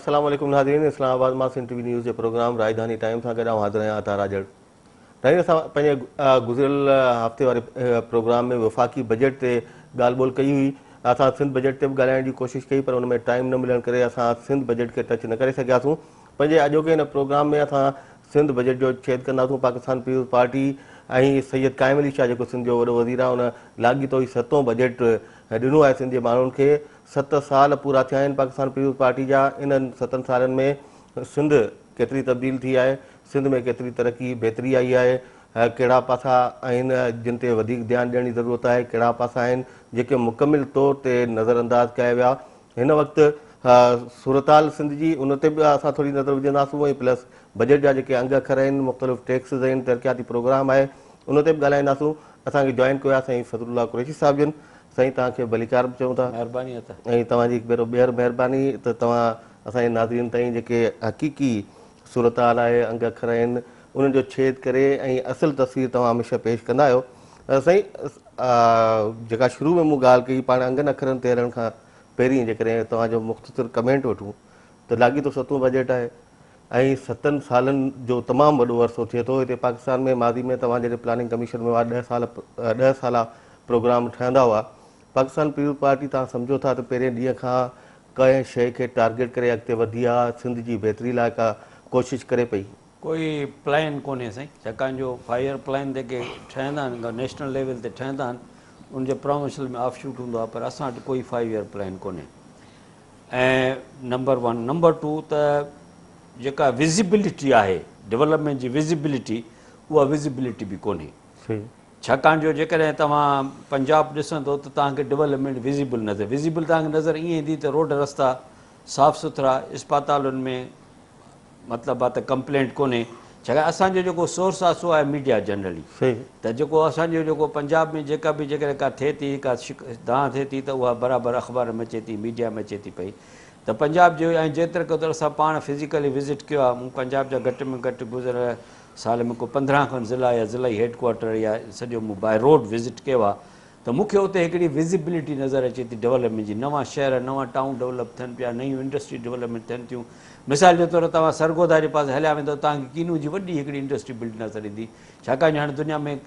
अस्सलाम वालेकुम नाज़रीन, इस्लामाबाद मां सिंध टीवी न्यूज़ जे प्रोग्राम राजधानी टाइम सां गॾु हाज़िर आहियां तारा जड़। नाज़रीन, असां पंहिंजे गुज़िरियल हफ़्ते वारे प्रोग्राम में वफ़ाक़ी बजट ते ॻाल्हि ॿोल कई हुई। असां सिंध बजट ते बि ॻाल्हाइण जी कोशिशि कई, पर उन में टाइम न मिलण करे असां सिंध बजट खे टच न करे सघियासीं। पंहिंजे अॼोके हिन प्रोग्राम में असां सिंध बजट जो छेद कंदासीं। पाकिस्तान पीपल्स पार्टी ऐं सैयद काइम अली शाह जेको सिंध जो वॾो वज़ीर आहे, उन लाॻीतो ई 7हों बजट ॾिनो आहे सिंध जे माण्हुनि खे। 7 साल पूरा थिया आहिनि पाकिस्तान पीपल्स पार्टी जा। इन्हनि 7 सालनि में सिंध केतिरी तब्दील थी आहे, सिंध में केतिरी तरक़ी बहितरी आई आहे, कहिड़ा पासा आहिनि जिन ते वधीक ध्यानु ॾियण जी ज़रूरत आहे, कहिड़ा पासा आहिनि जेके मुकमिल तौर ते नज़रअंदाज़ कया विया। हिन वक़्तु सूरताल सिंध जी उन ते बि असां थोरी नज़र विझंदासीं, ऐं प्लस बजट जा जेके अंग अखर आहिनि, मुख़्तलिफ़ टैक्सिस आहिनि, तरक़ियाती प्रोग्राम आहे, उन ते बि ॻाल्हाईंदासीं। असांखे जॉइन कयो आहे साईं फज़लुल्लाह कुरैशी साहिब जन। साईं तव्हांखे भलीकार बि चऊं था, महिरबानी ऐं तव्हांजी हिकु भेरो ॿीहर महिरबानी त तव्हां असांजे नाज़रीन ताईं जेके हक़ीक़ी सूरत हाल आहे, अंग अखर आहिनि, उन्हनि जो छेद करे ऐं असुलु तस्वीर तव्हां हमेशह पेश कंदा आहियो। साईं, जेका शुरू में मूं ॻाल्हि कई, पाण अंगनि अखरनि ते हलण खां पहिरीं जेकॾहिं तव्हांजो मुख़्तसिर कमेंट वठूं त लाॻीतो 7हों बजट आहे ऐं 7 सालनि जो तमामु वॾो अरसो थिए थो। हिते पाकिस्तान में माज़ी में तव्हां जॾहिं प्लानिंग कमीशन में हुआ 10 साल प्रोग्राम ठहंदा हुआ, पाकिस्तान पीपल्स पार्टी तव्हां सम्झो था त पहिरें ॾींहं खां कंहिं शइ खे टारगेट करे अॻिते वधी आहे, सिंध जी बहितरी लाइ का कोशिशि करे पई? कोई प्लान कोन्हे साईं, छाकाणि जो 5 ईयर प्लान जेके ठहंदा आहिनि नेशनल लेवल ते ठहंदा आहिनि, उनजे प्रमोशनल में ऑफ शूट हूंदो आहे, पर असां वटि कोई 5 ईयर प्लान कोन्हे। ऐं नंबर 1, नंबर 2 त जेका विज़िबिलिटी आहे डेवलपमेंट जी विज़िबिलिटी, उहा विज़िबिलिटी बि कोन्हे। छाकाणि जो जेकॾहिं तव्हां पंजाब ॾिसंदो त तव्हांखे डेवलपमेंट विज़िबल नज़र तव्हांखे नज़र ईअं ईंदी त रोड रस्ता साफ़ु सुथरा, इस्पतालुनि में मतिलबु आहे त कंप्लेंट कोन्हे। छाकाणि असांजो जेको सोर्स आहे सो आहे मीडिया जनरली, त जेको असांजो जेको पंजाब में जेका बि जेकॾहिं का थिए थी, का दांह थिए थी, त उहा बराबरि अख़बार में अचे थी, मीडिया में अचे थी पई। त पंजाब जो ऐं जेतिरे क़दुरु असां पाण फिज़िकली विज़िट कयो आहे, मूं पंजाब जा घटि में घटि गुज़िरियल साल में को 15 खनि ज़िला या ज़िलाई हेडक्वाटर या सॼो मूं बाय रोड विज़िट कयो आहे, त मूंखे उते हिकिड़ी विज़िबिलिटी नज़र अचे थी डेवलपमेंट जी। नवां शहर, नवां टाउन डेवलप थियनि पिया, नयूं इंडस्ट्री डेवलपमेंट थियनि थियूं। मिसाल जे तौरु तव्हां सरगोधा जे पासे हलिया वेंदो, तव्हांखे कीनू जी वॾी हिकिड़ी इंडस्ट्री बिल्ड नज़र ईंदी। छाकाणि हाणे दुनिया में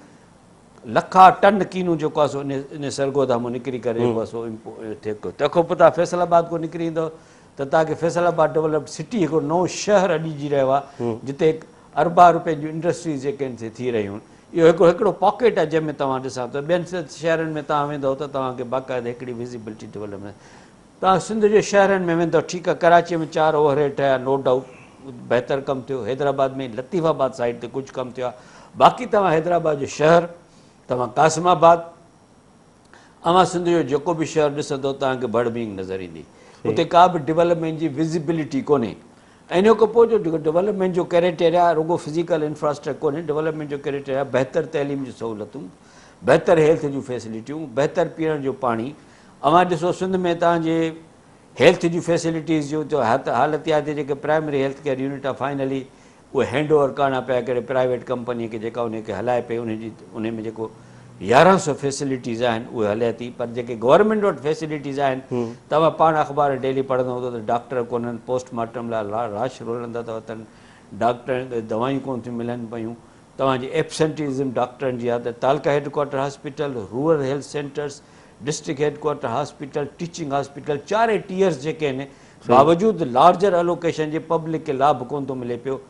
लखा टन कीनू जेको आहे सो इन सरगोधा मां निकिरी करे जेको आहे सो थिए पियो। तंहिंखां पोइ तव्हां फैसलाबाद को निकिरी ईंदो त तव्हांखे फैसलाबाद डेवलप्ड सिटी हिकिड़ो नओं शहर अॾिजी रहियो आहे, जिते अरबा रुपए जूं इंडस्ट्रीज़ जेके आहिनि से थी रहियूं आहिनि। इहो हिकिड़ो पॉकेट आहे जंहिंमें तव्हां ॾिसां त ॿियनि शहरनि में तव्हां वेंदव त तव्हांखे बाक़ाइदा हिकिड़ी विज़िबिलिटी डेवलपमेंट। तव्हां सिंध जे शहरनि में वेंदव, ठीकु आहे, कराची में 4 ओवरहेड ठहिया, नो डाउट बहितर कमु थियो। हैदराबाद में लतीफ़ाबाद साइड ते कुझु कमु थियो आहे। बाक़ी तव्हां हैदराबाद जो शहर, तव्हां कासिमाबाद, अवां सिंध जो जेको बि शहर ॾिसंदव तव्हांखे बर्डबिंग नज़र ईंदी। उते का बि डेवलपमेंट जी विज़िबिलिटी कोन्हे। ऐं इन खां पोइ जो जेको डेवलपमेंट जो क्राइटेरिया रुगो फिज़िकल इंफ्रास्ट्रक्चर कोन्हे। डेवलपमेंट जो क्राइटेरिया बहितर तइलीम जी सहूलियतूं, बहितर हेल्थ जूं फैसिलिटियूं, बहितर पीअण जो पाणी। अवां ॾिसो सिंध में तव्हांजे हेल्थ जूं फैसिलिटीज़ जो हालतियाती जेके प्राइमरी हेल्थ केयर यूनिट आहे, फाइनली उहे हैंड ओवर करणा पिया कहिड़े प्राइवेट कंपनीअ खे, जेका उनखे हलाए पई। उन में जेको 1100 फैसिलिटीज़ आहिनि उहे हले थी, पर जेके गवर्नमेंट वटि फैसिलिटीज़ आहिनि, तव्हां पाण अख़बार डेली पढ़ंदव त डॉक्टर कोन्हनि, पोस्टमार्टम लाइ राश रोलंदा अथव, डॉक्टर दवायूं कोन थियूं मिलनि पियूं। तव्हांजी एब्सेंटिज़म डॉक्टरनि जी आहे त taluka headquarter hospital, rural health centres, district headquarter hospital, teaching hospital, 4 tiers जेके आहिनि, बावजूदि लार्जर एलोकेशन जे पब्लिक खे लाभ कोन थो मिले पियो।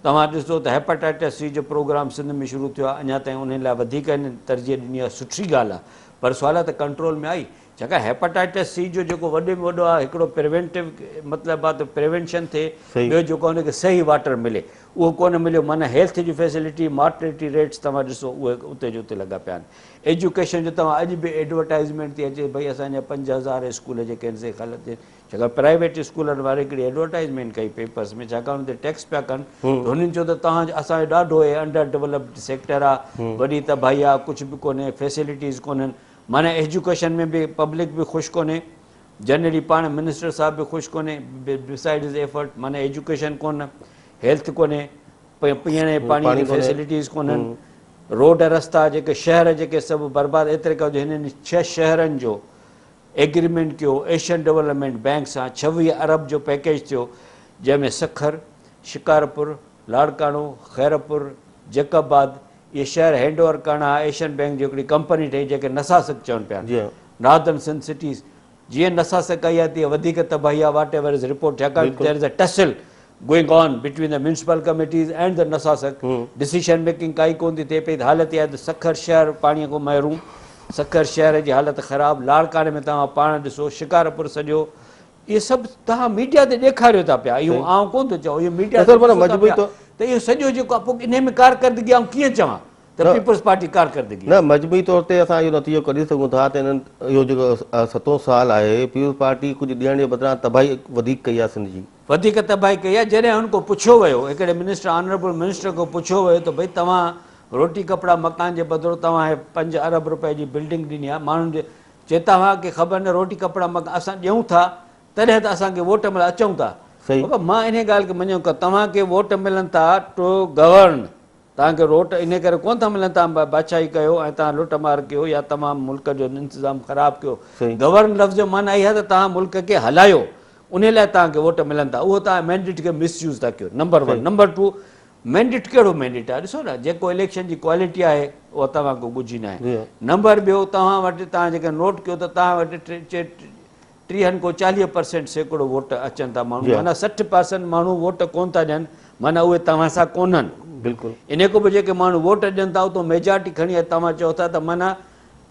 तव्हां ॾिसो त हेपेटाइटिस सी जो प्रोग्राम सिंध में शुरू थियो आहे, अञा ताईं उन लाइ वधीक तरजीह ॾिनी आहे, सुठी ॻाल्हि आहे, पर सहुलियत कंट्रोल में आई। छाकाणि हेपेटाइटिस सी जो जेको वॾे में वॾो आहे, हिकिड़ो प्रिवेंटिव मतिलबु आहे त प्रिवेंशन थिए, ॿियो जेको हुनखे सही वाटर मिले, उहो कोन मिलियो। माना हेल्थ जी फैसिलिटी, मॉर्टेलिटी रेट्स तव्हां ॾिसो उहे उते जो उते लॻा पिया आहिनि। एजुकेशन जो तव्हां अॼु बि एडवर्टाइज़मेंट थी अचे, भई असांजा 5000 स्कूल जेके आहिनि से ख़ाली। छाकाणि प्राइवेट स्कूलनि वारे हिकिड़ी एडवर्टाइज़मेंट कई पेपर्स में, छाकाणि हुते टैक्स पिया कनि, त हुननि चयो त तव्हां असांजो ॾाढो अंडर डेवलप्ड सेक्टर आहे, वॾी तबाही आहे, कुझु बि कोन्हे, फैसिलिटीज़ कोन्हनि। माना एजुकेशन में बि पब्लिक बि ख़ुशि कोन्हे, जनरली पाण मिनिस्टर साहिब बि ख़ुशि कोन्हे, बिसाइड इज़ एफर्ट। माना एजुकेशन कोन्हे, हेल्थ कोन्हे, पीअण जे पाणीअ जी फैसिलिटीज़ कोन्हनि, रोड रस्ता जेके शहर जेके सभु बर्बादु। एतिरे खां हिननि 6 शहरनि जो एग्रीमेंट कयो एशियन डेवलपमेंट बैंक सां, 26 अरब जो पैकेज थियो। जंहिंमें सखर, शिकारपुर, लाड़काणो, खैरपुर, जैकबाद इहे शहर हैंड ओवर करणा एशियन बैंक जी हिकिड़ी कंपनी ठही जेके नसासिक चवनि पिया जी नॉर्दर्न सिंध सिटीज़ जीअं नसासिक आई आहे तीअं वधीक तबाही आहे वाट एवर इज़ रिपोर्ट छाकाणि there is a tussle going on between the municipal committees and the नसासिक डिसीशन मेकिंग काई कोन थी थिए पई हालत इहा आहे त सखर शहर पाणीअ खां महरूम सखर शहर जी हालत ख़राबु लाड़काणे में तव्हां पाण ॾिसो शिकारपुर सॼो इहे सभु तव्हां मीडिया ते ॾेखारियो था पिया इहो आउं कोन थो चवां इहो मीडिया ते ॾिसो था पिया त इहो सॼो जेको आहे पोइ इन में कारकर्दगी आउं कीअं चवां त पीपल्स पार्टी कारकर्दगी न मजबूरी तौर ते असां इहो नतीजो कढी सघूं था त इन्हनि इहो जेको 7 साल आहे पीपल्स पार्टी कुझु ॾियण जे बदिरां तबाही वधीक कई आहे सिंध जी वधीक तबाही कई आहे जॾहिं हुनखां पुछियो वियो हिकिड़े मिनिस्टर ऑनरेबल मिनिस्टर खां पुछियो वियो त भई तव्हां रोटी कपिड़ा मकान जे बदिरो तव्हां 5 अरब रुपए जी बिल्डिंग ॾिनी आहे माण्हुनि जे चए तव्हांखे ख़बर न रोटी कपिड़ा मकान असां ॾियूं था तॾहिं त असांखे वोट महिल अचूं था बाबा मां इन ॻाल्हि खे मञूं की तव्हांखे वोट मिलनि था टू गवर्न तव्हांखे रोट इन करे कोन था मिलनि तव्हां बादशाही कयो ऐं तव्हां लुट मार कयो या तमामु मुल्क जो इंतिज़ाम ख़राबु कयो गवर्न लफ़्ज़ जो माना इहा त तव्हां मुल्क खे हलायो उन लाइ तव्हांखे वोट मिलनि था उहो तव्हां मैंडेट खे मिसयूज़ था कयो नंबर 1 नंबर 2 मैंडेट कहिड़ो मैंडेट आहे ॾिसो न जेको इलेक्शन जी क्वालिटी आहे उहा तव्हांखे गुझी न आहे नंबर ॿियो तव्हां वटि तव्हां जेके नोट कयो त तव्हां वटि 30 खां 40% सैकड़ो वोट अचनि था माण्हू माना 60% माण्हू वोट कोन था ॾियनि माना उहे तव्हां सां कोन्हनि बिल्कुलु इन खां पोइ जेके माण्हू वोट ॾियनि था उतो मेजॉरिटी खणी तव्हां चओ था त माना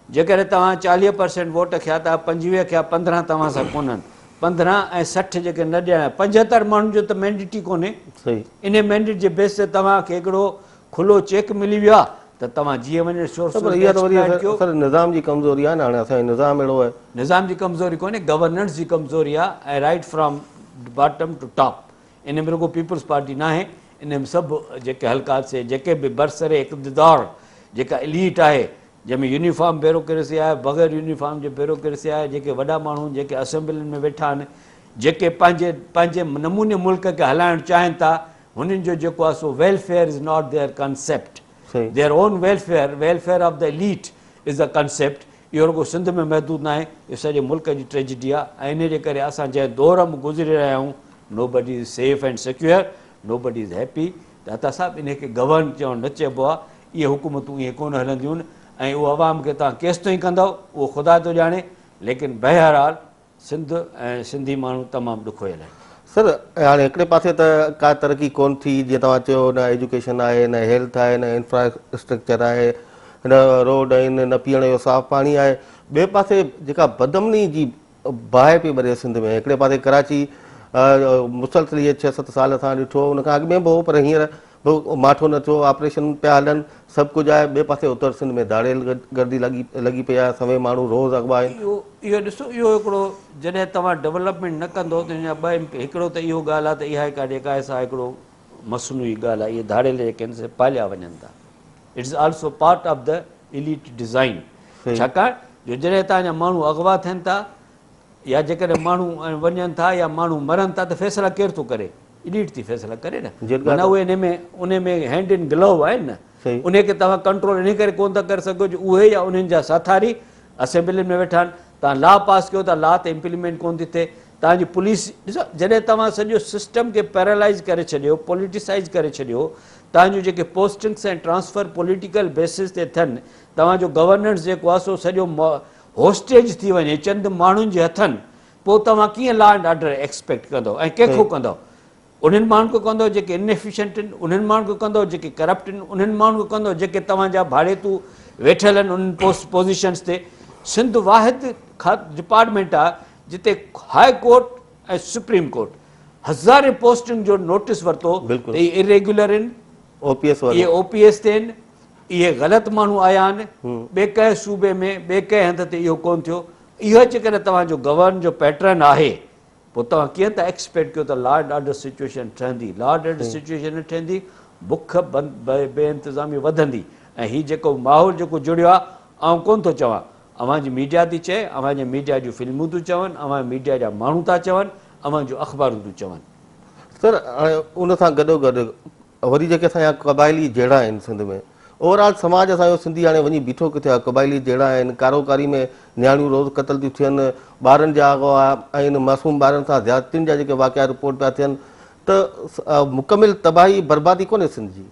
जेकॾहिं तव्हां 40% वोट खया था 25 खया 15 तव्हां सां कोन्हनि 15 ऐं 60 जेके न ॾियणा 75 माण्हुनि जो त मैंडेट ई कोन्हे इन मैंडेट जे बेस ते तव्हांखे हिकिड़ो खुलो चेक मिली वियो आहे त तव्हां जीअं वञे निज़ाम जी कमज़ोरी आहे न हाणे असांजो निज़ाम अहिड़ो आहे निज़ाम जी कमज़ोरी कोन्हे गवर्नेंस जी कमज़ोरी आहे ऐं right from bottom to top in में रुगो पीपल्स पार्टी न आहे इन में सभु जेके हल्का से जेके बि बरसरे इक़्तिदार जेका एलीट आहे जंहिंमें यूनिफॉर्म ब्यूरोक्रेसी आहे बग़ैर यूनिफॉर्म जे ब्यूरोक्रेसी आहे जेके वॾा माण्हू जेके असेंबलियुनि में वेठा आहिनि जेके पंहिंजे पंहिंजे नमूने मुल्क खे हलाइणु चाहिनि था हुननि जो जेको आहे सो welfare is not their concept their own welfare of the elite is the concept इहो रुगो सिंध में महदूदु न आहे इहो सॼे मुल्क जी ट्रेजिडी आहे ऐं इन जे करे असां जंहिं दौर में गुज़री रहिया आहियूं nobody is safe and secure nobody is happy त अता साहिबु इनखे गवर्न चवणु न चइबो आहे इहे हुकूमतूं ईअं कोन हलंदियूं आहिनि ऐं उहो अवाम खे तव्हां केसि ताईं कंदव उहो ख़ुदा थो ॼाणे लेकिन बहरहाल सिंध ऐं सिंधी माण्हू तमामु ॾुखोयल आहिनि सर हाणे हिकिड़े पासे त का तरक़ी कोन थी जीअं तव्हां चयो न एजुकेशन आहे न हेल्थ आहे न इंफ्रास्ट्रक्चर आहे न रोड आहिनि न पीअण जो साफ़ु पाणी आहे ॿिए पासे जेका बदमनी जी बाहि पई ॿरे सिंध में हिकिड़े पासे कराची मुसलसल इहे 6-7 साल असां ॾिठो हुनखां अॻु में बि हो पर हींअर माठो न थियो ऑपरेशन पिया हलनि सभु कुझु आहे ॿिए पासे उत्तर सिंध में दाड़ेल गर्दी लॻी पई आहे सभई माण्हू रोज़ अॻिवा आहिनि इहो ॾिसो इहो हिकिड़ो जॾहिं तव्हां डेवलपमेंट न कंदो त ॿ हिकिड़ो त इहो ॻाल्हि आहे त इहा हिकु जेका आहे सा हिकिड़ो मसनूई ॻाल्हि आहे इहे दाड़ेल जेके आहिनि से पालिया वञनि था it is also part of the elite design छाकाणि जो जॾहिं तव्हांजा माण्हू अॻिवा थियनि था या जेकॾहिं माण्हू वञनि था या माण्हू मरनि था त फ़ैसिला केरु थो करे इलीट थी फ़ैसिला करे न माना उहे उन में हैंड इन ग्लव आहिनि न उनखे तव्हां कंट्रोल इन करे कोन था करे सघो जो उहे या उन्हनि जा साथारी असेंबलियुनि में वेठा आहिनि तव्हां लॉ पास कयो था लॉ त इम्प्लीमेंट कोन थी थिए तव्हांजी पुलिस ॾिसो जॾहिं तव्हां सॼो सिस्टम खे पैरालाइज़ करे छॾियो पॉलिटिसाइज़ करे छॾियो तव्हांजूं जेके पोस्टिंग्स ऐं ट्रांसफर पॉलिटिकल बेसिस ते थियनि तव्हांजो गवर्नेंस जेको आहे सो सॼो होस्टेज थी वञे चंद माण्हुनि जे हथनि पोइ तव्हां कीअं लॉ एंड ऑर्डर एक्सपेक्ट कंदव ऐं कंहिंखो कंदव उन्हनि माण्हुनि खे कंदव जेके इनएफिशिएंट आहिनि उन्हनि माण्हुनि खे कंदव जेके करप्ट आहिनि उन्हनि माण्हुनि खे कंदव जेके तव्हांजा भाड़ेतू वेठल आहिनि उन्हनि पोज़ीशन्स ते सिंध वाहिद डिपार्टमेंट आहे जिते हाई कोर्ट ऐं सुप्रीम कोर्ट हज़ारे पोस्टिंग जो नोटिस वरितो त इहे इरेग्युलर आहिनि इहे OPS ते आहिनि इहे ग़लति माण्हू आया आहिनि ॿिए कंहिं सूबे में ॿिए कंहिं हंध ते इहो कोन थियो इहो जेकॾहिं तव्हांजो गवर्न जो पैटर्न आहे पोइ तव्हां कीअं था एक्सपेक्ट कयो त लॉ एंड ऑर्डर सिचुएशन ठहंदी लॉ एंड ऑर्डर सिचुएशन न ठहंदी बुख बेइंतिज़ामी वधंदी ऐं हीउ जेको माहौल जेको जुड़ियो आहे आउं कोन थो चवां अव्हांजी मीडिया थी चए अव्हांजे मीडिया जूं फिल्मूं थियूं चवनि अव्हां मीडिया जा माण्हू था चवनि अव्हां जूं अख़बारूं थियूं चवनि सर हाणे उन सां गॾोगॾु वरी जेके असांजा क़बाइली जहिड़ा आहिनि सिंध में ओवरऑल समाज असांजो सिंधी हाणे वञी बीठो किथे आहे क़बाइली जहिड़ा आहिनि कारोकारी में नियाणियूं रोज़ क़तल थियूं थियनि ॿारनि जा आहिनि मासूम ॿारनि सां ज़्यादतियुनि जा जेके वाक़िया रिपोर्ट पिया थियनि त मुकमिल तबाही बर्बादी कोन्हे सिंध जी।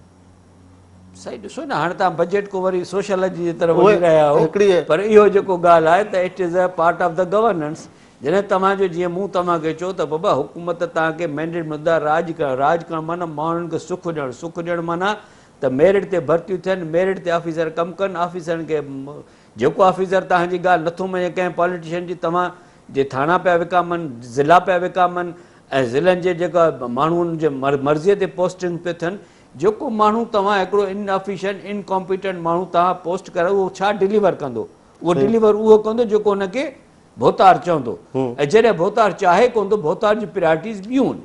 सही ॾिसो न, हाणे तव्हां बजट को वरी सोशलॉजी जी तरफ़ उहे वञी रहिया हो, हिकिड़ी पर इहो जेको ॻाल्हि आहे त it is a part of the governance. जॾहिं तव्हांजो जीअं मूं तव्हांखे चयो त बाबा हुकूमत तव्हांखे मैंडेट मुद्दा राज करणु माना माण्हुनि खे सुख ॾियणु माना त मेरिट ते भर्तियूं थियनि, मेरिट ते ऑफिसर कमु कनि, ऑफिसरनि खे जेको ऑफिसर तव्हांजी ॻाल्हि नथो मञे कंहिं पॉलिटिशियन जी, तव्हां जे थाणा पिया विकामनि, ज़िला पिया विकामनि ऐं ज़िलनि जे जेका माण्हुनि जे मर्ज़ीअ ते पोस्टिंग पिया थियनि, जेको माण्हू तव्हां हिकिड़ो इनएफिशिएंट इनकॉम्पिटेंट माण्हू तव्हां पोस्ट कयो, उहो छा डिलीवर कंदो? उहो डिलीवर उहो कंदो जेको हुनखे भोतार चवंदो। ऐं जॾहिं भोतार चाहे कोन थो, भोतार जी प्रायोरिटीज़ ॿियूं आहिनि।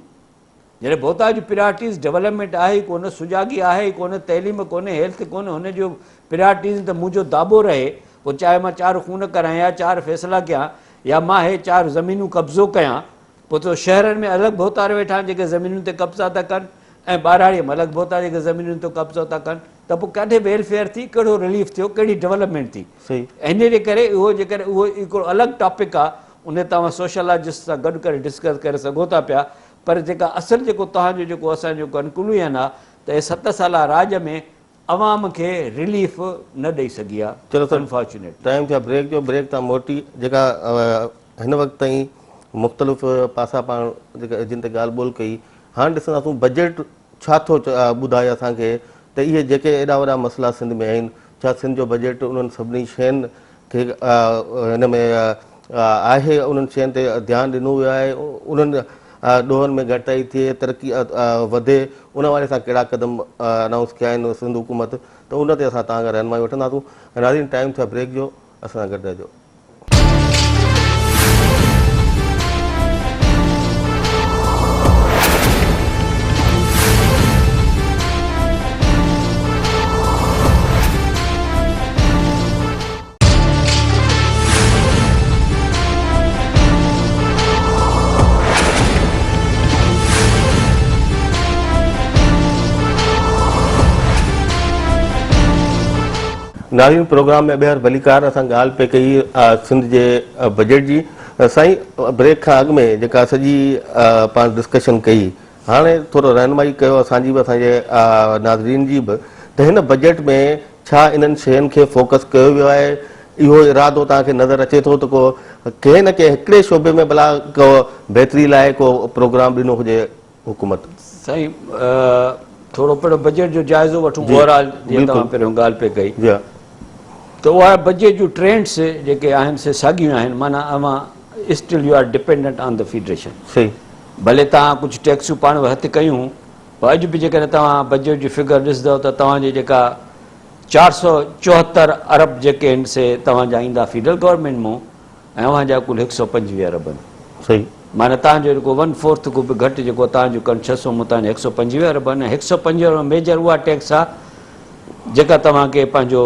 जॾहिं भोतार जी प्रायोरिटीज़ डेवलपमेंट आहे ई कोन, सुजागी आहे ई कोन, तइलीम कोन्हे, हेल्थ कोन्हे, हुनजो प्रायोरिटीज़ त मुंहिंजो दाबो रहे, पोइ चाहे मां 4 खून करायां या 4 फ़ैसिला कयां या मां हे 4 ज़मीनूं कब्ज़ो कयां, पोइ त शहरनि में अलॻि भोतार वेठा आहिनि जेके ज़मीनुनि ते कब्ज़ा था कनि ऐं ॿारहाड़ीअ में अलॻि भोतार जेके ज़मीनुनि ते कब्ज़ो था कनि, त पोइ किथे वेलफेयर थी, कहिड़ो रिलीफ थियो, कहिड़ी डेवलपमेंट थी? इन जे करे उहो जेकॾहिं उहो हिकिड़ो अलॻि टॉपिक आहे, उन तव्हां सोशलॉजिस्ट सां गॾु करे डिस्कस करे सघो था पिया। पर जेका असुलु जेको तव्हांजो जेको असांजो कंक्लूजन आहे त हे 7 साल राज में अवाम खे रिलीफ न ॾेई सघी आहे। चलो सर, अनफॉर्चुनेट टाइम थियो ब्रेक जो, ब्रेक तां मोटी जेका हिन वक़्तु ताईं मुख़्तलिफ़ पासा पाण जेका जिन ते ॻाल्हि ॿोल कई, हाणे ॾिसंदासीं बजट छा थो ॿुधाए असांखे त इहे जेके एॾा वॾा मसइला सिंध में आहिनि, छा सिंध जो बजट उन्हनि सभिनी शयुनि खे हिन में आहे, उन्हनि शयुनि ते ध्यानु ॾिनो वियो आहे, उन्हनि ॾोहनि में घटिताई थिए, तरक़ी वधे, उन वारे सां कहिड़ा क़दम अनाउंस कया आहिनि सिंध हुकूमत, त उन ते असां तव्हां खां रहनुमाई वठंदासीं। नाज़रीन, टाइम थियो ब्रेक जो, असां सां गॾु रहिजो। नाज़रीन, प्रोग्राम में ॿीहर भलीकार असां ॻाल्हि पे कई सिंध जे बजट जी। साईं, ब्रेक खां अॻु में जेका सॼी पाण डिस्कशन कई, हाणे थोरो रहनुमाई कयो असांजी बि, असांजे नाज़रीन जी बि, त हिन बजट में छा इन्हनि शयुनि खे फोकस कयो वियो आहे? इहो इरादो तव्हांखे नज़र अचे थो त को कंहिं न कंहिं हिकिड़े शोबे में भला को बहितरी लाइ को प्रोग्राम ॾिनो हुजे हुकूमत? साईं, थोरो पहिरियों बजट जो जाइज़ो वठूं। ओवरऑल जीअं तव्हां पहिरियों ॻाल्हि पे कई, त उहा बजट जूं ट्रेंड्स जेके आहिनि से साॻियूं आहिनि। माना अवां still you are dependent on the federation. सही, भले तव्हां कुझु टैक्सूं पाण हथु कयूं, पर अॼु बि जेकॾहिं तव्हां बजट जी फिगर ॾिसंदव त तव्हांजे जेका 474 अरब जेके आहिनि से तव्हांजा ईंदा फेडरल गवर्नमेंट मां, ऐं अव्हांजा कुल 125 अरब आहिनि। सही, माना तव्हांजो जेको 1/4 खां बि घटि जेको तव्हांजो कनि 600 में तव्हांजा 125 अरब आहिनि। 125 अरब मेजर उहा टैक्स आहे जेका तव्हांखे पंहिंजो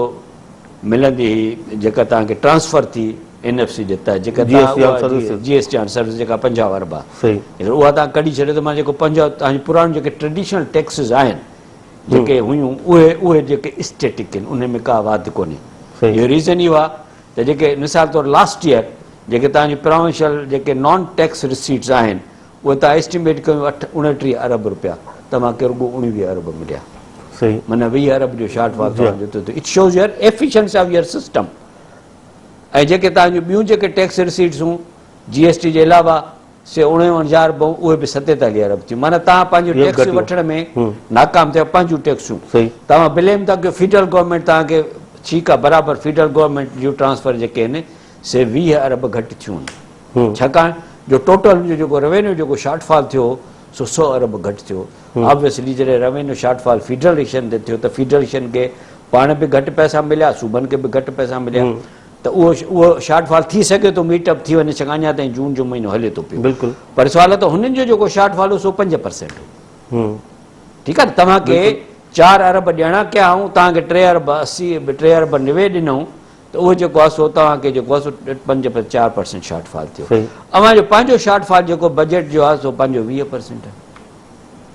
मिलंदी हुई, जेका तव्हांखे ट्रांसफर थी NFC जे तहत, जेका GST ऑन सर्विस जेका 50 अरब आहे, उहा तव्हां कढी छॾियो त मां जेको 50 तव्हांजी पुराणियूं जेके ट्रेडिशनल टैक्सिस आहिनि जेके हुयूं, उहे जेके स्टेटिक आहिनि, उन में का वाधि कोन्हे। इहो रीज़न इहो आहे त जेके मिसाल तौरु लास्ट ईयर जेके तव्हांजी प्रोविंशियल जेके नॉन टैक्स रिसीट्स आहिनि, उहे तव्हां एस्टिमेट कयूं 29 अरब रुपया, तव्हांखे रुॻो 19 अरब मिलिया। सही, माना 20 अरब जो शॉर्टफॉल तव्हांजो। It shows your efficiency of your system. ऐं जेके तव्हांजूं ॿियूं जेके टैक्स रिसीट्स हूं GST जे अलावा से 49,000 उहे बि 47 अरब थियूं। माना तव्हां पंहिंजो टैक्स वठण में नाकाम थिया। पंहिंजूं टैक्सूं तव्हां ब्लेम था कयो फेडरल गवर्नमेंट तव्हांखे, ठीकु आहे, बराबरि फेडरल गवर्नमेंट जूं ट्रांसफर जेके आहिनि से 20 अरब घटि थियूं आहिनि, छाकाणि जो टोटल जो जेको रेवेन्यू जेको शॉर्टफॉल थियो सो 100 अरब घटि थियो। ऑब्वियसली जॾहिं रेवेन्यू शॉर्टफॉल फेडरेशन ते थियो त फेडरेशन खे पाण बि घटि पैसा मिलिया, सूबनि खे बि घटि पैसा मिलिया, त उहो शॉर्टफॉल थी सघे थो मीटअप थी वञे, छाकाणि अञा ताईं जून जो महीनो हले थो पियो। बिल्कुलु, पर सुवाल आहे त हुननि जो जेको शॉर्टफॉल हो सो 5% हो। ठीकु आहे, तव्हांखे 4 अरब ॾियणा कया ऐं तव्हांखे 3 अरब 80 3 अरब 90 ॾिनऊं, त उहो जेको आहे सो तव्हांखे जेको आहे सो 4% शॉर्टफॉल थियो। अव्हांजो पंहिंजो शॉर्टफॉल जेको बजट जो आहे सो पंहिंजो 20% आहे।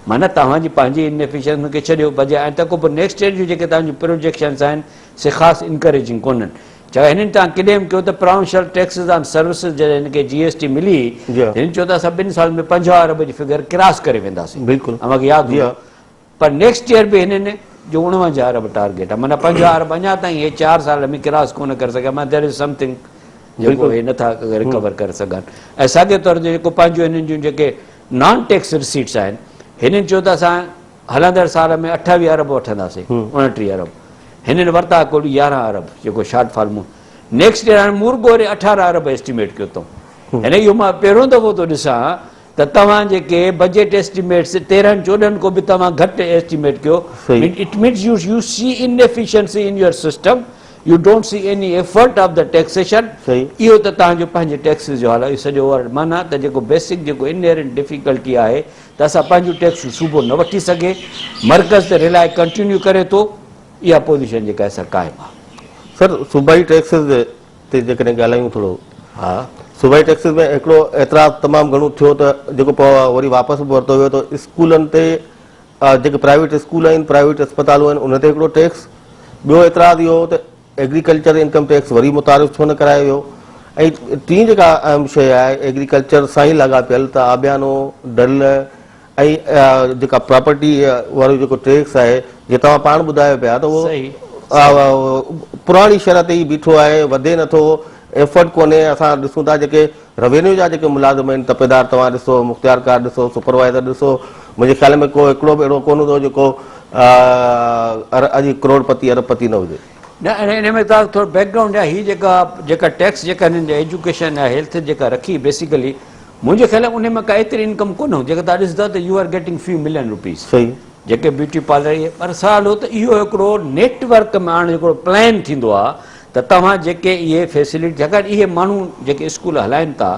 माना तव्हांजी पंहिंजी इनएफिशिएंसी खे छॾियो बजट, ऐं तंहिं खां पोइ नेक्स्ट ईयर जूं जेके तव्हांजूं प्रोजेक्शन्स आहिनि से ख़ासि इनकरेजिंग कोन्हनि। चाहे हिननि तव्हां क्लेम कयो त प्रोविंशियल टैक्सिस एंड सर्विसिस जॾहिं हिनखे GST मिली, जी हाँ। हिन चयो त असां 2 साल में 50 अरब जी फिगर क्रॉस करे वेंदासीं। बिल्कुलु मूंखे यादि जी हुयो। हाँ। पर नेक्स्ट ईयर बि हिननि जो 49 अरब टारगेट आहे, माना 50 अरब अञा ताईं हे 4 साल में क्रॉस कोन करे सघिया। माना देयर इज़ समथिंग जेको हे नथा रिकवर करे सघनि। ऐं साॻे तौर ते जेको पंहिंजो हिननि जूं जेके नॉन टैक्स रिसीट्स आहिनि, हिननि चयो त असां हलंदड़ साल में 28 अरब वठंदासीं, 29 अरब। हिननि वरिता कुल 11 अरब जेको शॉर्टफॉल मूं। नेक्स्ट ईयर हाणे मुर्गो वरी 18 अरब एस्टिमेट कयो अथऊं। हिन इहो मां पहिरियों दफ़ो थो ॾिसां त तव्हां जेके बजट एस्टिमेट्स 13-14 को बि तव्हां घटि एस्टिमेट कयो। It means you see inefficiency in your system, you don't see any effort of the taxation. इहो त तव्हांजो पंहिंजे टैक्सिस जो हाल आहे। इहो सॼो वर्ड माना त जेको बेसिक जेको इनहेरेंट डिफिकल्टी आहे त असां पंहिंजूं टैक्स सूबो न वठी सघे, मर्कज़ ते रिलाए कंटिन्यू करे थो। इहा पोज़ीशन जेका आहे क़ाइमु आहे। सर सूबाई टैक्सिस ते जेकॾहिं ॻाल्हायूं थोरो, हा, सूबाई टैक्सिस में हिकिड़ो एतिराज़ तमामु घणो थियो त जेको पोइ वरी वापसि बि वरितो वियो त स्कूलनि ते जेके प्राइवेट स्कूल आहिनि, प्राइवेट अस्पतालूं आहिनि, उन ते हिकिड़ो टैक्स। ॿियो एतिराज़ इहो त एग्रीकल्चर इनकम टैक्स वरी मुतारिफ़ छो न करायो वियो। ऐं टीं जेका अहम शइ आहे एग्रीकल्चर सां ई लाॻापियल त आबियानो डल ऐं जेका प्रॉपर्टी वारो जेको टैक्स आहे, जीअं तव्हां पाण ॿुधायो पिया त उहो पुराणी शरत ई बीठो आहे, वधे नथो, एफर्ट कोन्हे। असां ॾिसूं था जेके रेवेन्यू जा जेके मुलाज़िम आहिनि, तपेदार तव्हां ॾिसो, मुख़्तियारकार ॾिसो, सुपरवाइज़र ॾिसो, मुंहिंजे ख़्याल में को हिकिड़ो बि अहिड़ो कोन हूंदो जेको अॼु करोड़पति अरबपति न हुजे। न हिन में तव्हां थोरो बैकग्राउंड आहे। हीअ जेका टैक्स जेका हिननि जा एजुकेशन ऐं हेल्थ जेका रखी बेसिकली, मुंहिंजे ख़्याल में उन में का एतिरी इनकम कोन हो जेका तव्हां ॾिसंदा त you are getting few million rupees. सही। जेके ब्यूटी पार्लर इहे, पर सवाल हो त इहो हिकिड़ो नेटवर्क में हाणे हिकिड़ो प्लान थींदो आहे त तव्हां जेके इहे फैसिलिटी, छाकाणि इहे माण्हू जेके स्कूल हलाइनि था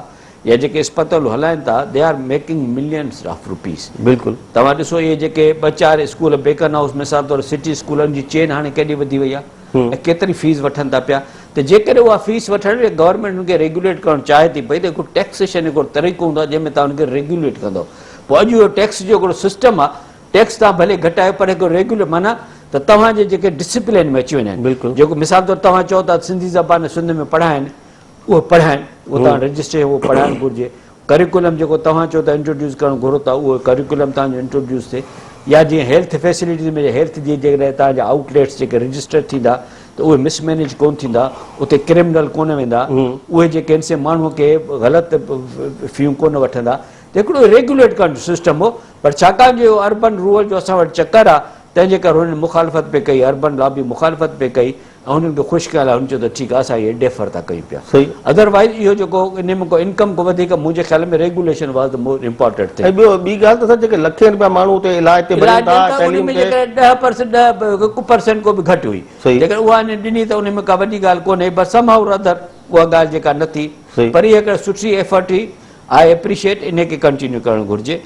या जेके अस्पतालूं हलाइनि था, they are making millions of rupees. बिल्कुलु। तव्हां ॾिसो इहे जेके 2-4 स्कूल बेकन हाउस मिसाल तौर सिटी स्कूलनि जी चेन हाणे केॾी वधी वई आहे ऐं केतिरी फीस वठनि था पिया। त जेकॾहिं उहा फीस वठण गवर्नमेंट हुनखे रेगुलेट करणु चाहे थी पई त हिकिड़ो टैक्सेशन हिकिड़ो तरीक़ो हूंदो आहे जंहिंमें तव्हां हुनखे रेगुलेट कंदो। पोइ अॼु इहो टैक्स जो हिकिड़ो सिस्टम आहे, टैक्स तव्हां भले घटायो पर हिकिड़ो रेगुलेट माना त तव्हांजे जेके डिसिप्लिन में अची वञनि। बिल्कुलु। जेको मिसाल तौर तव्हां चओ था सिंधी ज़बान सिंध में पढ़ाइनि, उहो पढ़ाइनि, उहो तव्हां रजिस्टर उहो पढ़ाइणु घुरिजे। करिकुलम जेको तव्हां चओ था इंट्रोड्यूस करणु घुरो था, उहो करिकुलम तव्हांजो इंट्रोड्यूस थिए। या जीअं हेल्थ फैसिलिटीज़ में हेल्थ जी जेकॾहिं तव्हांजा आउटलेट्स जेके रजिस्टर थींदा त उहे मिसमैनेज कोन थींदा, उते क्रिमिनल कोन वेंदा, उहे जेके आहिनि से माण्हूअ खे ग़लति फ़ियूं कोन वठंदा। त हिकिड़ो रेगुलेट करणु सिस्टम हो। पर छाकाणि जो अर्बन रूरल जो असां वटि चकर आहे, तंहिंजे करे हुननि मुखालफ़त पे कई, अर्बन लॉबी मुखालफ़त पे कई ऐं हुननि खे ख़ुशि कयल आहे। हुन चयो त ठीकु आहे असां इहे डेफर था कयूं पिया। सही। अदरवाइज़ इहो जेको इन में को इनकम को वधीक मुंहिंजे ख़्याल में रेगुलेशन वाज़ द मोर इम्पोर्टेंट थिंग। ऐं ॿियो ॿी ॻाल्हि त सर जेके लखे रुपया माण्हू उते इलाज ते भरनि था, तइलीम ते 10% को बि घटि हुई, जेकर उहा ॾिनी त उन में का वॾी ॻाल्हि कोन्हे। बस समहाउ अदर उहा ॻाल्हि जेका न थी, पर इहा हिकिड़ी सुठी एफर्ट हुई। आई एप्रिशिएट, इनखे कंटिन्यू करणु घुरिजे।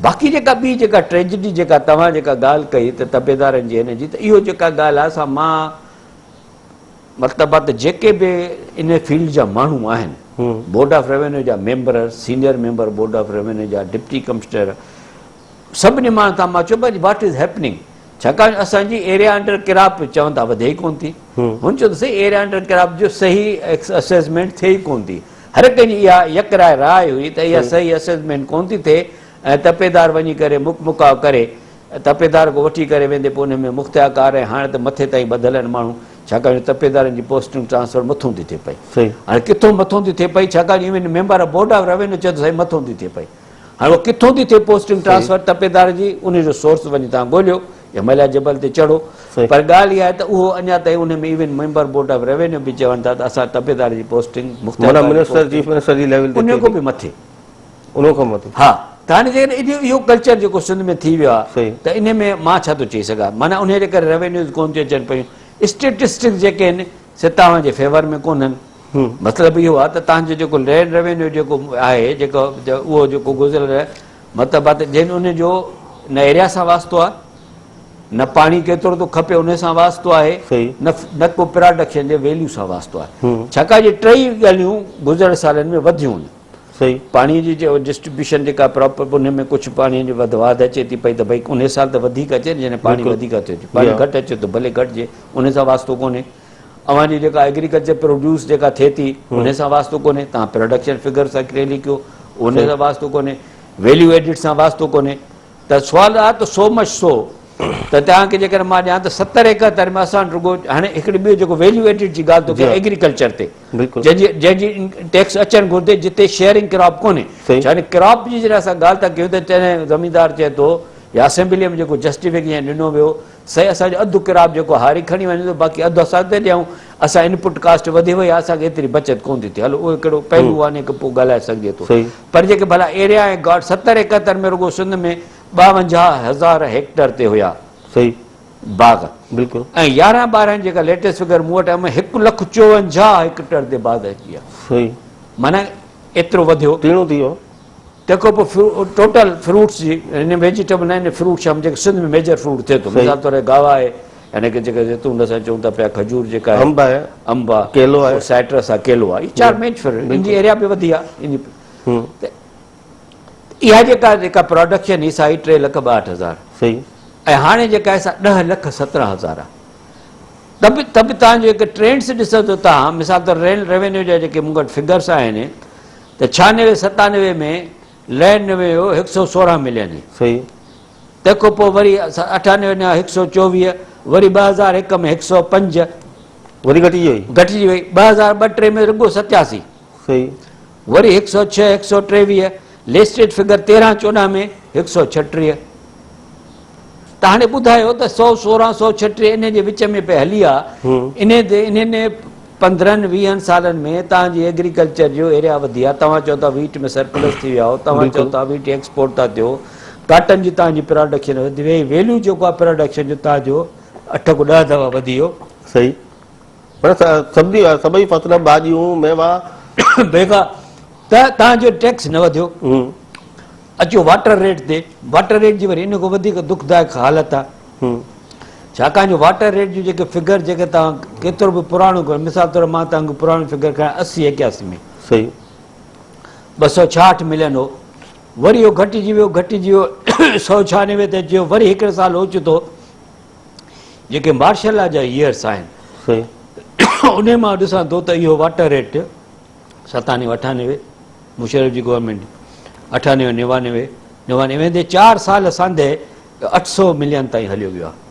बाक़ी जेका ॿी जेका ट्रेजिडी जेका तव्हां जेका ॻाल्हि कई त तबेदारनि जी हिन जी, त इहो जेका ॻाल्हि आहे असां मां मतिलबु आहे त जेके बि इन फील्ड जा माण्हू आहिनि, बोर्ड ऑफ रेवेन्यू जा member, senior member board of revenue जा, डिप्टी कमिश्नर, सभिनी माण्हू तां मां चयो भई व्हाट इज़ हैपनिंग। छाकाणि असांजी एरिया अंडर किराप चवनि था वधे ई कोन थी। हुन चयो त सही एरिया अंडर किराप जो सही असेसमेंट थिए ई कोन थी। हर कंहिंजी इहा यकराए राय हुई त इहा सही असेसमेंट कोन थी थिए ऐं तपेदार वञी करे मुकाव करे तपेदार को वठी करे वेंदे पोइ हुन में मुख़्तियारकार ऐं हाणे त मथे ताईं ॿधल आहिनि माण्हू। छाकाणि तपेदारनि जी पोस्टिंग ट्रांसफर मथां थी थिए पई। हाणे किथां मथां थी थिए पई, छाकाणि even member of board of revenue चयो त साईं मथां थी थिए पई। हाणे उहो किथां थी थिए पोस्टिंग ट्रांसफर तपेदार जी, उनजो सोर्स वञी तव्हां ॻोल्हियो या मलिया जबल ते चढ़ो। पर ॻाल्हि इहा आहे त उहो अञा ताईं उन में even member board of revenue बि चवनि था त असां तपेदार जी पोस्टिंग उन खां बि मथे, उन खां मथे। हा, त हाणे जेकॾहिं इहो कल्चर जेको सिंध में थी वियो आहे त इन में मां छा थो चई सघां, माना उनजे करे रेवेन्यूज़ कोन थियूं अचनि पियूं। स्टेटिस्टिक्स जेके आहिनि से तव्हांजे फेवर में कोन्हनि। मतिलबु इहो आहे त तव्हांजो जेको लैंड रेवेन्यू जेको आहे जेको उहो जेको गुज़िरियल मतिलबु आहे त जिन उनजो न एरिया सां वास्तो आहे, न पाणी केतिरो थो खपे उन सां वास्तो आहे, न को प्रोडक्शन जे वैल्यू सां वास्तो आहे। छाकाणि टई ॻाल्हियूं गुज़िरियल सालनि में वधियूं आहिनि। सही, पाणीअ जी डिस्ट्रीब्यूशन जेका प्रॉपर उन में कुझु पाणीअ जी वधि अचे थी पई त भई उन साल त वधीक अचे जॾहिं पाणी वधीक अचे थो, पाणी घटि अचे थो भले घटिजे, उन सां वास्तो कोन्हे। अवांजी जेका एग्रीकल्चर प्रोड्यूस जेका थिए थी उन सां वास्तो कोन्हे, तव्हां प्रोडक्शन फिगर सां क्लियरली कयो उन सां वास्तो कोन्हे, वैल्यू एडिड सां वास्तो कोन्हे। त सुवाल आहे त सो मच सो त तव्हांखे जेकर मां ॾियां त 70-71 में असां रुगो हाणे हिकिड़ी ॿियो जेको वैल्यू एडिड जी ॻाल्हि थो कयां एग्रीकल्चर ते, जंहिंजी टैक्स अचणु घुरिजे जिते शेयरिंग क्रॉप कोन्हे। हाणे क्रॉप जी जॾहिं असां ॻाल्हि था कयूं त चए ज़मीनदार चए थो या असेंबलीअ में जेको जस्टिफिकेशन ॾिनो वियो सही असांजो अधु क्रॉप जेको हारी खणी वञे थो, बाक़ी अधु असां ते ॾियूं, असां इनपुट कास्ट वधी वई आहे, असांखे एतिरी बचत कोन थी थिए। हलो उहो हिकिड़ो पहलू आहे न पोइ ॻाल्हाए सघिजे थो। पर जेके भला एरिया ऐं गॉड 70-71 में रुगो सिंध में 52,000 हेक्टर ते हुया सही बाग, बिल्कुलु, ऐं 11-12 जेका लेटेस्ट फिगर मूं वटि 1,54,000 हेक्टर ते बाग अची विया। सही माना एतिरो वधियो टीणो थी वियो। तंहिंखां पोइ टोटल फ्रूट्स जी हिन वेजिटेबल आहिनि फ्रूट्स जेके सिंध में मेजर फ्रूट थिए थो, मिसाल तौर ते गावा आहे, यानी कि जेके जैतून असां चऊं था पिया, खजूर जेका आहे, अंब आहे, अंब आहे, केलो आहे, साइट्रस आहे, केलो आहे, इहे 4 main fruit in ji area बि वधी आहे। इहा जेका प्रोडक्शन ही साई 3,62,000 सही, ऐं हाणे जेका आहे सा 10,17,000 आहे। त बि तव्हांजो हिकु ट्रेंड्स ॾिसो त तव्हां मिसाल तौर रेवेन्यू जा जेके मूं वटि फिगर्स आहिनि त 96-97 में लैंड में हुयो 116 मिलियन, सही, तंहिंखां पोइ वरी 98 में 124, वरी 2001 में 105, वरी घटिजी वई, घटिजी वई, 2002-3 में रुगो 87, सही, वरी 106, 123, लिस्टेड फिगर 13-14 में 136। त हाणे ॿुधायो त 116, 136 इन जे विच में पे हली आहे, इन 15-20 सालनि में तव्हांजी एग्रीकल्चर जो एरिया वधी आहे। तव्हां चओ था वीट में सरप्लस थी विया हो, तव्हां चओ था वीट एक्सपोर्ट था थियो, काटन जी तव्हांजी प्रोडक्शन वधी वई, वैल्यू जेको आहे प्रोडक्शन जो तव्हांजो 8-10 दफ़ा वधी वियो। सही, पर सभई फसल भाॼियूं मेवा बेगा त तव्हांजो टैक्स न वधियो। अचो वाटर रेट ते, वाटर रेट जी वरी इन खां वधीक दुखदायक हालत आहे, छाकाणि जो वाटर रेट जूं जेके फिगर जेके तव्हां केतिरो बि पुराणो कयो, मिसाल तौर मां तव्हांखे पुराणो फिगर खयां 80-81 में सही 266 मिलियन हो, वरी इहो घटिजी वियो 196 ते अची वियो, वरी हिकिड़े साल हो चुतो जेके मार्शल जा ईयर्स आहिनि सही उन मां ॾिसां थो त इहो वाटर रेट 97-98 मुशर्रफ जी गवर्नमेंट 98-99 ते 4 साल सांधे 800 मिलियन ताईं हलियो वियो आहे।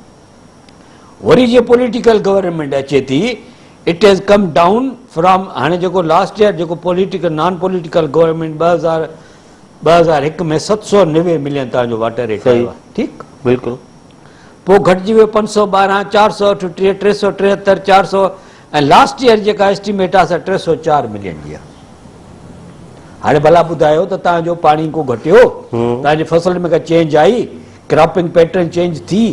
वरी जीअं पॉलिटिकल गवर्नमेंट अचे थी it has come down from, हाणे जेको लास्ट ईयर जेको पॉलिटिकल नॉन पॉलिटिकल गवर्नमेंट 2001 में 790 मिलियन तव्हांजो वाटर रेट आयो आहे, ठीकु, बिल्कुलु, पोइ घटिजी वियो 512, 438, 373, 400, ऐं लास्ट ईयर जेका एस्टिमेट आहे 304 मिलियन जी आहे। हाणे भला ॿुधायो त तव्हांजो पाणी को घटियो, तव्हांजी फसल में का चेंज आई, क्रॉपिंग पैटर्न चेंज थी,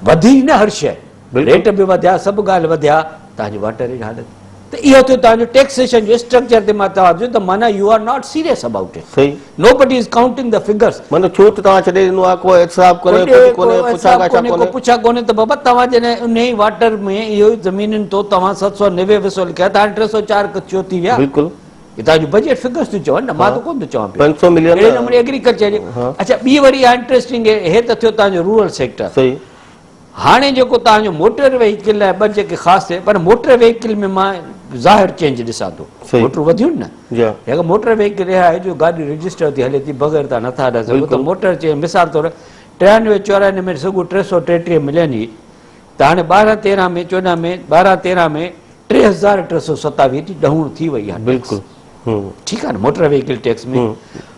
वधी न हर शइ, रेट बि वधिया, सभु ॻाल्हि वधिया, तव्हांजी वाटर रेट हालत। त इहो थियो तव्हांजो टैक्सेशन जो स्ट्रक्चर ते मां तव्हां त माना you are not serious about it, सही, nobody is counting the figures, माना छूट तव्हां छॾे ॾिनो आहे, कोई हिसाब कोन्हे, को पुछा कोन्हे त बाबा तव्हां जॾहिं उन ई वाटर में इहो ज़मीनुनि तो तव्हां 790 वसूल कया त हाणे 304 छो थी विया, बिल्कुलु, तव्हांजो बजट फिगर्स थो चवनि न, मां त कोन थो चवां पियो 500 मिलियन अहिड़े नमूने एग्रीकल्चर। अच्छा ॿी वरी आहे इंट्रस्टिंग, हे त थियो तव्हांजो रूरल सेक्टर। सही, हाणे जेको तव्हांजो मोटर व्हीकल आहे ॿ जेके ख़ासि, पर मोटर व्हीकल में मां ज़ाहिर चेंज ॾिसां थो, मोटरूं वधियूं न, जेका मोटर व्हीकल इहा आहे जो गाॾी रजिस्टर थी हले थी बग़ैर तव्हां नथा हलाए सघो, त मोटर चेंज मिसाल तौर 93-94 में सुगुं 333 मिलियन ई, त हाणे 12-13 में 14 में 12-13 में 3,327 जी ॾहूं थी वई आहे, बिल्कुलु, ठीकु आहे न, मोटर व्हीकल टैक्स में।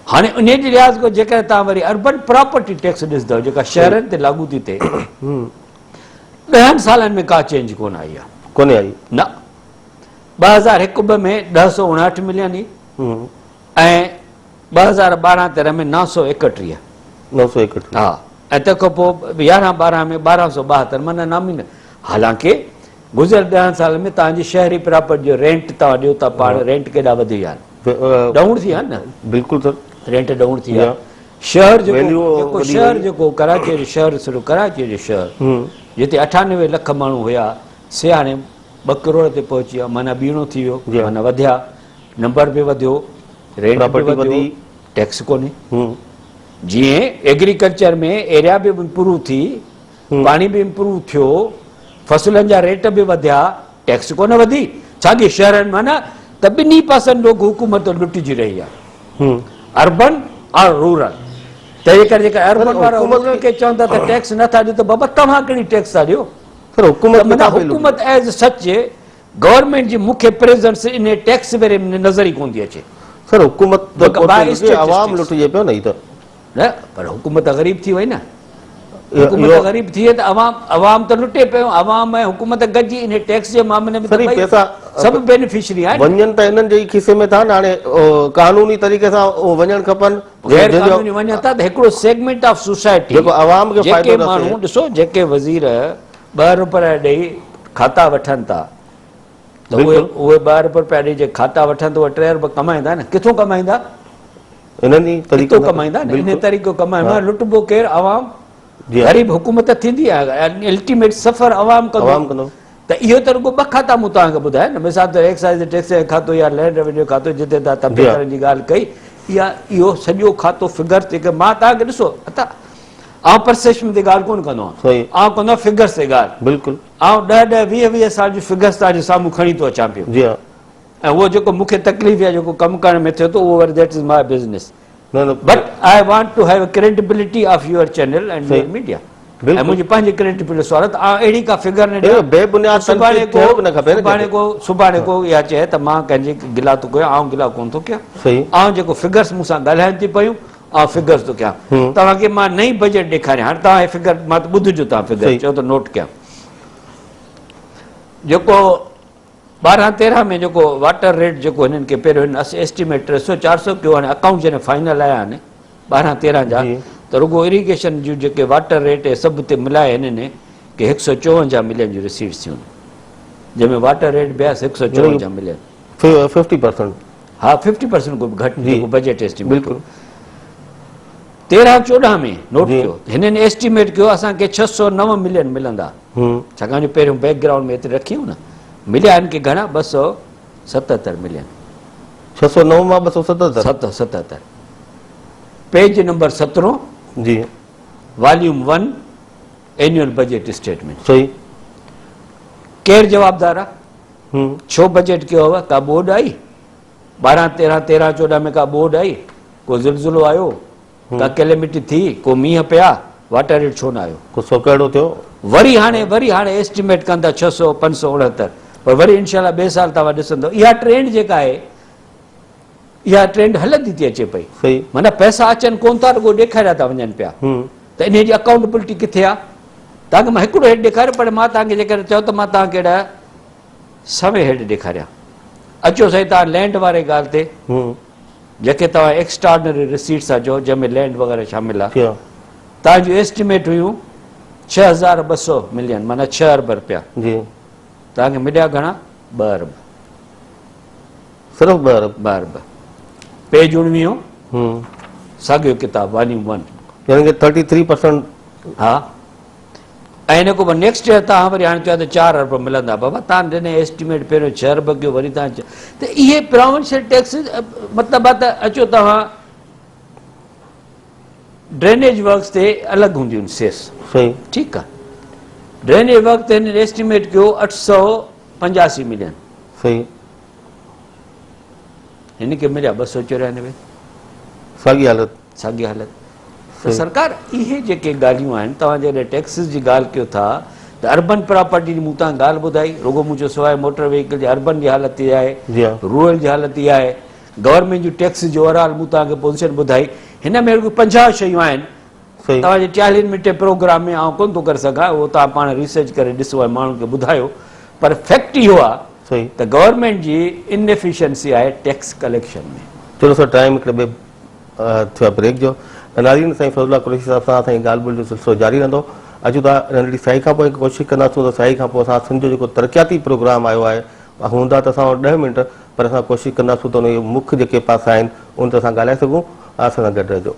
हाणे उन जे लिहाज़ खां जेकर तव्हां वरी अर्बन प्रॉपर्टी टैक्स ॾिसंदव जेका शहरनि ते लागू थी थिए, 10 सालनि में का चेंज कोन आई आहे, कोन्हे आई न। 2001 में 159 मिलियन ई, ऐं 2012-13 में 931, हा, ऐं तंहिंखां पोइ 11-12 में 1272, माना नामीन। हालांकि गुज़िरियल 10 साल में तव्हांजी शहरी प्रॉपर्टी जो रेंट तव्हां ॾियो था, पाण रेंट केॾा वधी विया आहिनि, डाउन थी विया आहिनि न, बिल्कुलु सर, रेंट डाउन थी विया। शहर जेको शहर जेको कराची जो शहर, सिर्फ़ु कराची जो शहर जिते 98 लख माण्हू हुया से हाणे 2 करोड़ ते पहुची विया, माना ॿीणो थी वियो, माना वधिया, नंबर बि वधियो, रेंट बि वधियो, टैक्स कोन्हे। जीअं एग्रीकल्चर में एरिया बि इम्प्रूव थी, पाणी बि इम्प्रूव थियो, फसलनि जा रेट बि वधिया, टैक्स कोन वधी साॻे शहरनि माना त ॿिन्ही पासनि लोग हुकूमत लुटिजी रही आहे अर्बन और रूरल त जे करे जेका अर्बन वारा रूरल खे चवंदा त टैक्स नथा ॾियो त बाबा तव्हां कहिड़ी टैक्स था ॾियो सर हुकूमत एज सच गवर्नमेंट जी मुख्य प्रेजेंस इन टैक्स वेरे में नज़र ई कोन थी अचे सर हुकूमत आवाम लुटिजे पियो न न पर हुकूमत ग़रीब थी वई न हुकूमत ग़रीब थी त अवाम त लुटे पियो अवाम ऐं हुकूमत गॾिजी इन टैक्स जे मामले में पैसा सभु बेनिफिशरी आहिनि वञनि त इन्हनि जे खीसे में था न हाणे कानूनी तरीक़े सां वञणु खपनि गैर कानूनी वञनि था त हिकिड़ो सेगमेंट ऑफ सोसाइटी जेको अवाम खे जेके माण्हू ॾिसो जेके वज़ीर ₹2 ॾेई खाता वठनि था त उहे ₹2 ॾेई जे खाता वठनि त उहे ₹3 कमाईंदा न किथां कमाईंदा इन्हनि तरीक़े कमाईंदा न इन तरीक़ो कमाईंदा लुटबो केरु अवाम ग़रीब हुकूमत थींदी आहे अल्टीमेट सफ़र अवाम कंदो त इहो त रुगो 2 खाता मूं तव्हांखे ॿुधाया न मिसाल त एक्साइज टैक्स जो खातो या लैंड रेवेन्यू खातो जिते तव्हां तब्दील करण जी ॻाल्हि कई इहा इहो सॼो खातो फिगर जेके मां तव्हांखे ॾिसो आउं परसेप्शन ते ॻाल्हि कोन कंदो आहियां आउं कंदो आहियां फिगर्स ते ॻाल्हि बिल्कुलु आउं 10-20 साल जी फिगर्स तव्हांजे साम्हूं खणी थो अचां पियो ऐं उहो जेको मूंखे तकलीफ़ आहे जेको कमु करण में थिए थो उहो वरी that is my business but I want to have credibility of your channel and your media ऐं मुंहिंजी पंहिंजी क्रेडिबिलिटी स्वागत अहिड़ी का फिगर न सुभाणे को इहा चए त मां कंहिंजी गिला थो कयां आउं गिला कोन थो कयां आउं जेको फिगर्स मूंसां ॻाल्हाइनि थी पयूं आउं फिगर्स थो कयां तव्हांखे मां नई बजट ॾेखारियां हाणे तव्हां फिगर मां त ॿुधिजो तव्हां फिगर चओ त नोट कयां जेको 12-13 में जेको वाटर रेट जेको हिननि खे पहिरियों एस्टिमेट 300-400 कयो हाणे अकाउंट जॾहिं फाइनल आया आहिनि 12-13 जा त रुगो इरिगेशन जूं जेके वाटर रेट सभु ते मिलाए हिननि कि 154 मिलियन जूं रिसीट्स थियूं जंहिंमें वाटर रेट बियासि 154 मिलियन 50% हा 50% को घटि जेको बजट एस्टिमेट 13-14 में नोट कयो हिननि एस्टिमेट कयो असांखे 609 मिलियन मिलंदा छाकाणि पहिरियों बैकग्राउंड में एतिरे रखियूं न मिलिया आहिनि कि घणा 277 मिलियन 609 मां 277 पेज नंबर 17 जी वॉल्यूम 1 एनुअल बजट स्टेटमेंट सही केरु जवाबदार आहे छो बजट कयो हुआ का बोर्ड आई 12-13 में का बोर्ड आई को ज़िलज़िलो आयो का कैलेमिटी थी को मींहं पिया वाटर रेट छो न आयो को सोकेड़ो थियो वरी हाणे एस्टिमेट कंदा 600-569 पर वरी इंशाल्लाह ॿिए साल तव्हां ॾिसंदो इहा ट्रेंड जेका आहे इहा ट्रेंड हलंदी थी अचे पई सही माना पैसा अचनि कोन था रुगो ॾेखारिया था वञनि पिया त इन जी अकाउंटेबिलिटी किथे आहे तव्हांखे मां हिकिड़ो हेड ॾेखारियो पर मां तव्हांखे जेकर चओ त मां तव्हांखे अहिड़ा सवे हेड ॾेखारिया अचो साईं तव्हां लैंड वारे ॻाल्हि ते जेके तव्हां एक्स्ट्राऑर्डिनरी रिसीट्स आहे जो जंहिंमें लैंड वग़ैरह शामिल आहे तव्हांजूं एस्टिमेट हुयूं 6200 मिलियन माना 6 अरब रुपया तव्हांखे मिलिया घणा 2 अरब सिर्फ़ु 2 अरब पेज 19 साॻियो किताब वॉल्यूम 1 यानी कि 33% हा ऐं हिन खां पोइ नेक्स्ट ईयर तव्हां वरी हाणे चयो त 4 अरब मिलंदा बाबा तव्हां ॾिने एस्टिमेट पहिरियों 6 अरब कयो वरी तव्हां त इहे प्रोविंशियल टैक्स मतिलबु आहे त अचो तव्हां ड्रेनेज वर्क्स ते अलॻि हूंदियूं आहिनि सेस सही ठीकु आहे ड्रेनेज वर्क ते हिन एस्टिमेट कयो 885 मिलियन सही हिन खे मिलिया 294 साॻी हालत त सरकार इहे जेके ॻाल्हियूं आहिनि तव्हां जॾहिं टैक्सिस जी ॻाल्हि कयो था त अर्बन प्रॉपर्टी जी मूं तव्हां ॻाल्हि ॿुधाई रुगो मुंहिंजो सवाइ मोटर व्हीकल जी अर्बन जी हालत इहा आहे रूरल जी हालत इहा आहे गवर्नमेंट जूं टैक्स जो ओवरऑल मूं तव्हांखे पोज़ीशन ॿुधाई हिन में 50 शयूं आहिनि तव्हांजे 40 मिंटे प्रोग्राम में आउं कोन थो करे सघां उहो तव्हां पाण रिसर्च करे ॾिसो ऐं माण्हुनि खे ॿुधायो पर फैक्ट इहो आहे त गवर्नमेंट जी इनएफिशिएंसी आहे टैक्स कलेक्शन में चलो सर टाइम हिकिड़े ॿिए थियो ब्रेक जो नाज़रीन साईं फज़लुल्लाह कुरैशी साहिब सां असांजी ॻाल्हि ॿोल जो सिलसिलो जारी रहंदो अचूं था नंढड़ी साई खां पोइ कोशिशि कंदासीं त साई खां पोइ असां सिंध जो जेको तरक़ियाती प्रोग्राम आयो आहे हूंदा त असां वटि 10 मिंट पर असां कोशिशि कंदासीं त उन मुख्य जेके पासा आहिनि उन ते असां ॻाल्हाए सघूं असां सां गॾु रहिजो